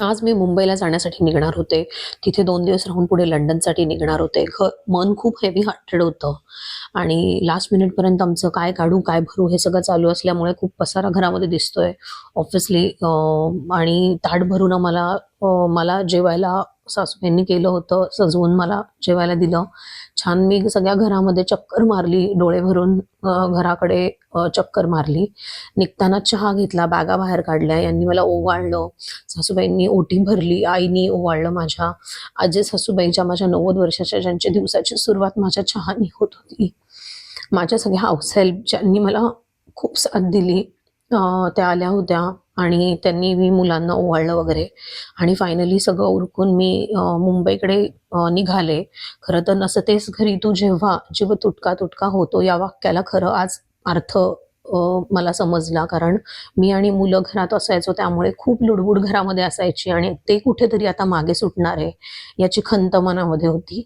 आज मी मुंबईला जाण्यासाठी निघणार होते. तिथे 2 दिवस राहून पुढे लंडनसाठी निघणार होते. मन खूप हेवी हार्टेड होतं आणि लास्ट मिनिटपर्यंत आमचं काय काढू, काय भरू हे सगळं चालू असल्यामुळे खूप पसारा घरामध्ये दिसतोय ऑब्व्हियसली. आणि ताट भरून मला जेवायला सासूबाईंनी केलं होतं, सजवून मला जेवायला दिलं. छान मी सगळ्या घरामध्ये चक्कर मारली, डोळे भरून घराकडे चक्कर मारली. निघताना चहा घेतला, बॅगा बाहेर काढल्या, यांनी मला ओवाळलं. सासूबाईंनी ओटी भरली, आईनी ओवाळलं माझ्या. आजी सासूबाईंच्या माझ्या 90 वर्षाच्या ज्यांच्या दिवसाची सुरुवात माझ्या चहानी होत होती. माझ्या सगळ्या हाऊसहेल्प ज्यांनी मला खूप साथ दिली, त्या आल्या होत्या आणि त्यांनी मी मुलांना ओवाळलं वगैरे. आणि फायनली सगळं उरकून मी मुंबईकडे निघाले. खरं तर नसतेस घरी तू जेव्हा, जीव तुटका तुटका होतो, या वाक्याला खरं आज अर्थ मला समजला. कारण मी आणि मुलं घरात असायचो, त्यामुळे खूप लुडबुड घरामध्ये असायची आणि ते कुठेतरी आता मागे सुटणार आहे याची खंत मनामध्ये होती.